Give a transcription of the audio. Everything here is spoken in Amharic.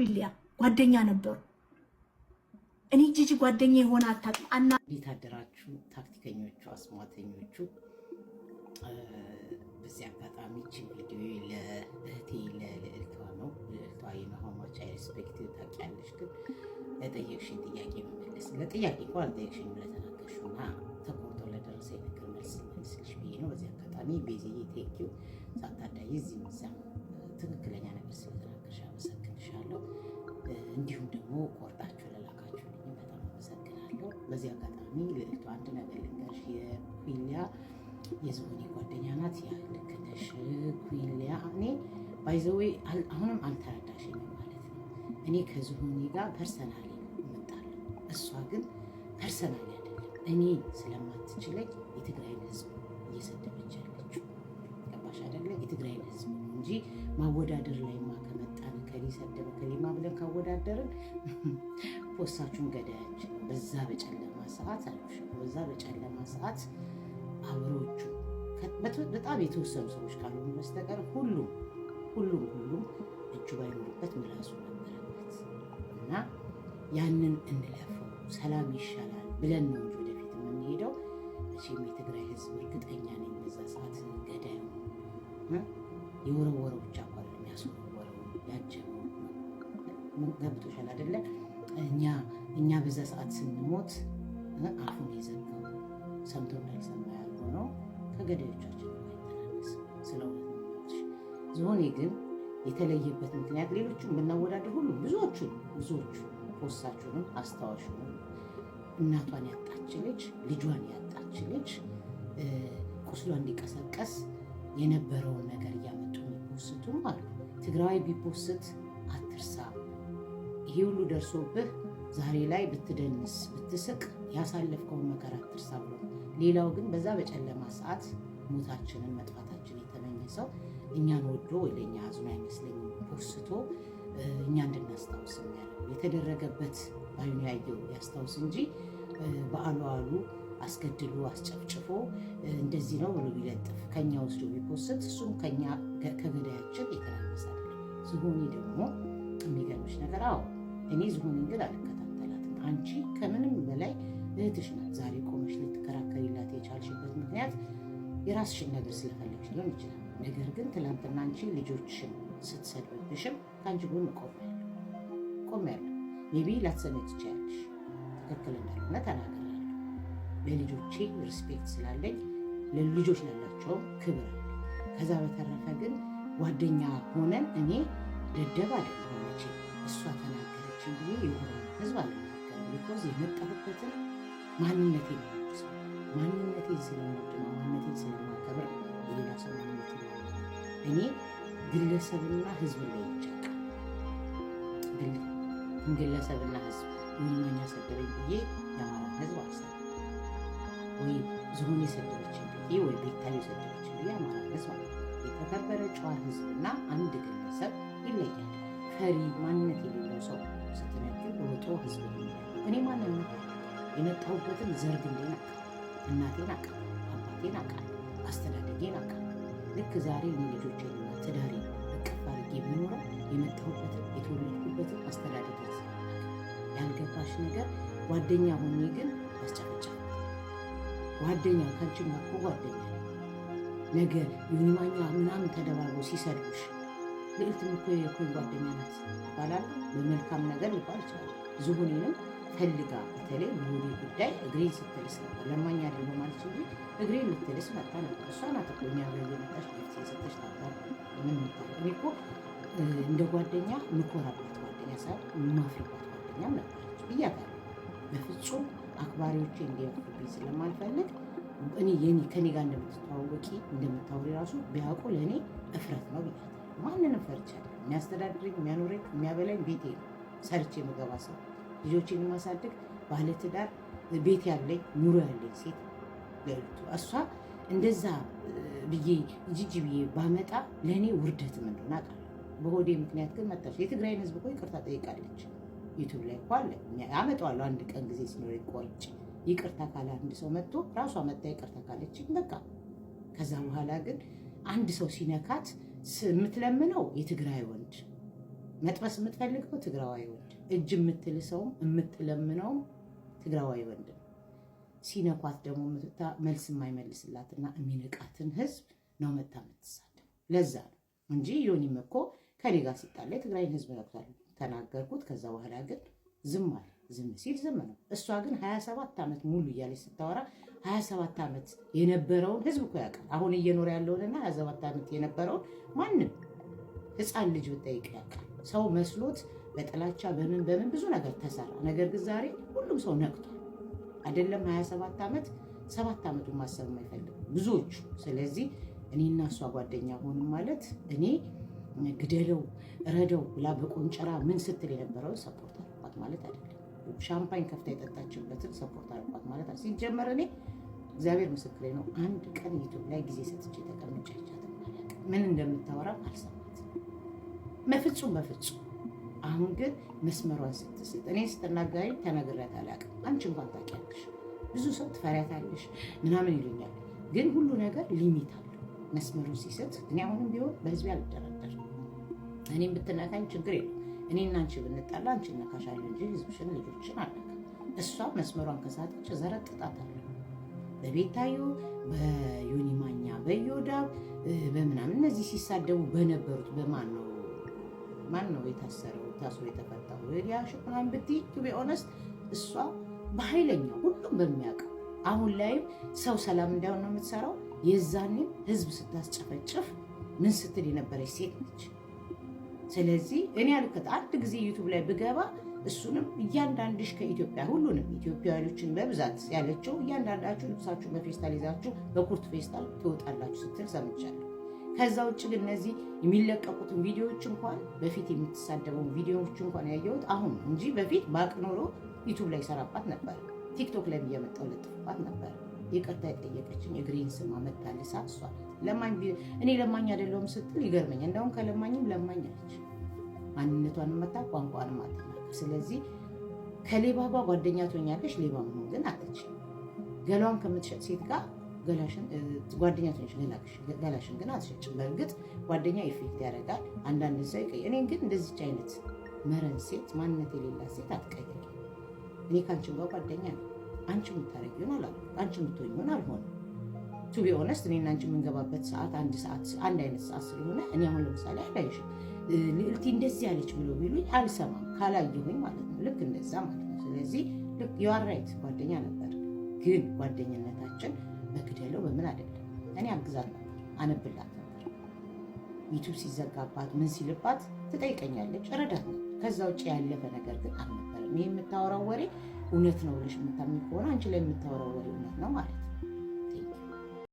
ኩሊያ ጓደኛ ነበሩ። እኔ ጂጂ ጓደኛ የሆነ አታውቅም። እንዴት አደራችሁ ታክቲከኞቹ፣ አስማተኞቹ። በዚህ አጋጣሚ እቺ ቪዲዮ ለእህቴ ለልዕልቷ ነው። ልዕልቷ የነሐማች ሪስፔክት ታውቂያለሽ፣ ግን ለጠየቅሽኝ ጥያቄ መመለስ ለጥያቄ እንኳን አልጠየቅሽኝ ለተናገርሽውና ተቆርጦ ለደረሰ ነገር መልስ መልስልሽ ብዬ ነው። በዚህ አጋጣሚ ቤዚዬ ቴንኪው ሳታዳይ እዚህም እዚያም ትክክለኛ ነገር ስለተናገርሽ አመሰግንሻለሁ። እንዲሁም ደግሞ ቆርጣችሁ ለላካችሁልኝ በጣም አመሰግናለሁ። በዚህ አጋጣሚ ልዕልቷ አንድ ነገር ልንገርሽ፣ የኩሊያ የዝሆኔ ጓደኛ ናት። ያ ልክ ነሽ ኩሊያ። እኔ ባይዘዌ አሁንም አልተረዳሽኝም ማለት ነው። እኔ ከዝሆኔ ጋር ፐርሰናሊ እመጣለሁ፣ እሷ ግን ፐርሰናሊ አይደለም። እኔ ስለማትችለኝ የትግራይን ህዝብ እየሰደበች ያለችው ገባሽ አይደለ? የትግራይን ህዝብ ነው እንጂ ማወዳደር ላይማ ከመጣን ከሊ ሰደበ ከሊማ ብለን ካወዳደርን ፖስታችሁን ገዳያችን በዛ በጨለማ ሰዓት አልኩሽ፣ በዛ በጨለማ ሰዓት አብሮቹ በጣም የተወሰኑ ሰዎች ካልሆኑ በስተቀር ሁሉም እጁ ባይኖርበት ምላሱ ነበረበት እና ያንን እንለፈው ሰላም ይሻላል ብለን ነው እንጂ ወደፊት የምንሄደው። እሺም የትግራይ ህዝብ እርግጠኛ ነኝ በዛ ሰዓት ገዳዩ የወረወረው ብቻ እንኳን የሚያስወረወረው ያጀበው ገብቶሻል አይደለ? እኛ በዛ ሰዓት ስንሞት አፉን የዘጋው ሰምቶ እንዳልሰማ ያልሆነው ከገዳዮቻችን አይተናነስ ስለሆነ ዝሆኔ ግን የተለየበት ምክንያት ሌሎቹን ብናወዳደር ሁሉ ብዙዎቹ ፖስታችሁንም አስታዋሹንም እናቷን ያጣች ልጅ ልጇን ያጣች ልጅ ቁስሏ እንዲቀሰቀስ የነበረውን ነገር እያመጡ የሚፖስቱም አሉ። ትግራዊ ቢፖስት አትርሳ፣ ይሄ ሁሉ ደርሶብህ ዛሬ ላይ ብትደንስ ብትስቅ ያሳለፍከውን መከራ አትርሳ ብሎ ሌላው ግን በዛ በጨለማ ሰዓት ሞታችንን መጥፋታችን የተመኘ ሰው እኛን ወዶ ወይ ለእኛ አዝኖ አይመስለኝም ፖስቶ እኛ እንድናስታውስ ያለው የተደረገበት ባይኑ ያየው ያስታውስ እንጂ በአሉ አስገድሎ አስጨፍጭፎ እንደዚህ ነው ብሎ ቢለጥፍ ከኛ ወስዶ ቢፖስት እሱም ከገዳያችን የተናነሰ አይደለም። ዝሆኔ ደግሞ የሚገርምሽ ነገር እኔ ዝሆኔን ግን አልከታተላትም። አንቺ ከምንም በላይ እህትሽ ናት። ዛሬ ቆመሽ ልትከራከሪላት የቻልሽበት ምክንያት የራስሽን ነገር ስለፈለግሽ ሊሆን ይችላል። ነገር ግን ትናንትና አንቺ ልጆችሽን ስትሰድብብሽም ከአንቺ ጎን ቆሜያለሁ። ሜቢ ላትሰሚ ትችያለሽ፣ ትክክል እንዳልሆነ ተናገራለሁ። ለልጆቼ ሪስፔክት ስላለኝ ለልጆች ላላቸውም ክብር አለ። ከዛ በተረፈ ግን ጓደኛ ሆነን እኔ ደደብ አይደለሁም። እሷ ተናገረችን ብዬ የሆነ ህዝብ አልናገርም። ቢኮዝ የመጣሁበትን ማንነቴን ስለምወድ ነው፣ ማንነቴን ስለማከብር የሌላ ሰው ማንነት ነው። እኔ ግለሰብና ህዝብ ላይ ይቻላል። ግለሰብና ህዝብ ምንኛ ሰደበኝ ብዬ የአማራ ህዝብ አልሰራ ወይ ዝሆኔ የሰደበችን ብዬ ወይ ቤታዮ የሰደበችን ብዬ የአማራ ህዝብ አለ። የተከበረ ጨዋ ህዝብና አንድ ግለሰብ ይለያል። ፈሪ ማንነት የሌለው ሰው ስትነግር ሮጦ ህዝብ እኔ ማንነት የመጣሁበትን ዘርግ እንዴን አውቃለሁ፣ እናቴን አውቃለሁ፣ አባቴን አውቃለሁ፣ አስተዳደጌን አውቃለሁ። ልክ ዛሬ እኔ ልጆቼን ትዳሬ እቅፍ አድርጌ የምኖረው የመጣሁበትን የተወለድኩበትን አስተዳደጌን ያልገባሽ ነገር ጓደኛ ሆኜ ግን አስጨፈጨፍ ጓደኛ ካንቺና እኮ ጓደኛ ነገ ዩኒማኛ ምናምን ተደባርቦ ሲሰድቡሽ ልዕልትም እኮ የኮይ ጓደኛ ናት ይባላል። በመልካም ነገር ሊባል ይችላል። ዝሆኔንም ፈልጋ በተለይ በሆዴ ጉዳይ እግሬን ስትልስ ነበር። ለማኛ ደግሞ ማለት እንጂ እግሬን ልትልስ መጣ ነበር። እሷ ናት እኮ የሚያገኙ መጣሽ ጊዜ የሰጠች ነበር። ምን ይባል እኔ እኮ እንደ ጓደኛ ምኮራባት ጓደኛ ሳይሆን የማፍርባት ጓደኛም ነበረች ብያታለሁ። በፍጹም አክባሪዎቼ እንዲያፍሩብኝ ስለማልፈልግ እኔ ከኔ ጋር እንደምትተዋወቂ እንደምታወሪ ራሱ ቢያውቁ ለእኔ እፍረት ነው ብያታለሁ። ማንንም ፈርቻለሁ። የሚያስተዳድረኝ የሚያኖረኝ የሚያበላኝ ቤቴ ነው። ሰርቼ የምገባ ሰው ልጆችን የማሳድግ ባለትዳር ቤት ያለኝ ኑሮ ያለኝ ሴት ልዕልቱ እሷ እንደዛ ብዬ ጂጂ ብዬ ባመጣ ለእኔ ውርደትም እንደሆነ አውቃለሁ። በሆዴ ምክንያት ግን መጣች። የትግራይን ህዝብ እኮ ይቅርታ ጠይቃለች። ዩቱብ ላይ እኮ አለ፣ አመጣዋለሁ አንድ ቀን ጊዜ ሲኖር ቆይቼ ይቅርታ ካለ አንድ ሰው መጥቶ ራሷ መጣ ይቅርታ ካለች በቃ። ከዛ በኋላ ግን አንድ ሰው ሲነካት የምትለምነው የትግራይ ወንድ መጥበስ የምትፈልገው ትግራዋይ ወንድ፣ እጅ የምትልሰውም የምትለምነውም ትግራዋይ ወንድ ነው። ሲነኳት ደግሞ መልስ የማይመልስላትና የሚንቃትን ህዝብ ነው መታ የምትሳደው። ለዛ ነው እንጂ ዮኒም እኮ ከኔ ጋር ሲጣላ የትግራይን ህዝብ ነክቷል ተናገርኩት። ከዛ በኋላ ግን ዝም አለ። ዝም ሲል ዝም ነው። እሷ ግን 27 ዓመት ሙሉ እያለች ስታወራ 27 ዓመት የነበረውን ህዝብ እኮ ያውቃል። አሁን እየኖረ ያለውንና 27 ዓመት የነበረውን ማንም ህፃን ልጅ ብጠይቅ ያውቃል። ሰው መስሎት በጥላቻ በምን ብዙ ነገር ተሰራ። ነገር ግን ዛሬ ሁሉም ሰው ነቅቷል። አይደለም 27 ዓመት 7 ዓመቱን ማሰብ የማይፈልግ ብዙዎቹ። ስለዚህ እኔና እሷ ጓደኛ ሆንም ማለት እኔ ግደለው ረደው ብላ በቆንጨራ ምን ስትል የነበረው ሰፖርት አልኳት ማለት አይደለም። ሻምፓኝ ከፍታ የጠጣችበትን ሰፖርት አልኳት ማለት አይደለም። ሲጀመር እኔ እግዚአብሔር ምስክሬ ነው፣ አንድ ቀን ዩቲዩብ ላይ ጊዜ ሰጥቼ ተቀምጬ ምን እንደምታወራ አልሰማትም በፍጹም። አሁን ግን መስመሯን ስትስት እኔ ስትናገሪ ተነግሬያት አላውቅም። አንቺ እንኳን ታውቂያለሽ፣ ብዙ ሰው ትፈሪያታለሽ ምናምን ይሉኛል። ግን ሁሉ ነገር ሊሚት አለው። መስመሩን ሲስት እኔ አሁንም ቢሆን በህዝቤ አልደራደርም። እኔም ብትነካኝ ችግር የለም። እኔና አንቺ ብንጣላ አንቺ ነካሻለሁ እንጂ ህዝብሽን ልጆችን አልነካም። እሷ መስመሯን ከሳተች ዘረጥጣታለሁ። በቤታዮ በዮኒ ማኛ በዮዳብ በምናምን እነዚህ ሲሳደቡ በነበሩት ማን ነው የታሰረው ታስሮ የተፈታው ያሽ ምናምን ብትይ ቱ ቢ ኦነስት እሷ በኃይለኛው ሁሉም በሚያውቀው አሁን ላይም ሰው ሰላም እንዳይሆን ነው የምትሰራው። የዛኔም ህዝብ ስታስጨፈጭፍ ምን ስትል የነበረች ሴት ነች። ስለዚህ እኔ ያልከት አንድ ጊዜ ዩቲዩብ ላይ ብገባ እሱንም እያንዳንድሽ ከኢትዮጵያ ሁሉንም ኢትዮጵያውያኖችን በብዛት ያለችው እያንዳንዳችሁ ልብሳችሁ በፌስታል ይዛችሁ በኩርት ፌስታል ትወጣላችሁ ስትል ሰምቻለሁ። ከዛ ውጭ ግን እነዚህ የሚለቀቁትን ቪዲዮዎች እንኳን በፊት የምትሳደበው ቪዲዮዎች እንኳን ያየሁት አሁን እንጂ በፊት ባቅ ኖሮ ዩቲዩብ ላይ ሰራባት ነበር። ቲክቶክ ላይ እየመጣሁ ለጥፍባት ነበር። ይቅርታ የጠየቀችኝ እግሬን ስማ መታለሳ እሷ ለማኝ እኔ ለማኝ አይደለሁም ስትል ይገርመኝ። እንደውም ከለማኝም ለማኝ አለች። ማንነቷን መታ ቋንቋን ማታ። ስለዚህ ከሌባ ጋር ጓደኛ ትሆኛለሽ፣ ሌባ መሆን ግን አትችይም። ገላዋን ከምትሸጥ ሴት ጋር ገላሽን ጓደኛ ትሆኛለሽ፣ ገላሽን ግን አትሸጭም። በእርግጥ ጓደኛ ኢፌክት ያደርጋል። አንዳንድ ሰው ይቀይ። እኔ ግን እንደዚች አይነት መረን ሴት ማንነት የሌላት ሴት አትቀይም። እኔ ከአንቺ ጋር ጓደኛ ነው። አንቺ የምታረጊውን አላልኩም፣ አንቺ የምትሆኚውን አልሆነም። ቱ ቢ ኦነስት እኔና አንቺ የምንገባበት ሰዓት አንድ አይነት ሰዓት ስለሆነ እኔ አሁን ለምሳሌ አላይሽም ልዕልቲ እንደዚህ ያለች ብሎ ቢሉኝ አልሰማም፣ ካላየሁኝ ማለት ነው። ልክ እንደዛ ማለት ነው። ስለዚህ ልክ ዩአር ራይት ጓደኛ ነበር፣ ግን ጓደኝነታችን በግደለው በምን አይደለም። እኔ አግዛት ነበር፣ አነብላት ነበር። ዩቱብ ሲዘጋባት ምን ሲልባት ትጠይቀኛለች፣ እረዳት ነበር። ከዛ ውጭ ያለፈ ነገር ግን አልነበረም። ይህ የምታወራው ወሬ እውነት ነው ብለሽ የምታምኚ ከሆነ አንቺ ላይ የምታወራው ወሬ እውነት ነው ማለት ነው።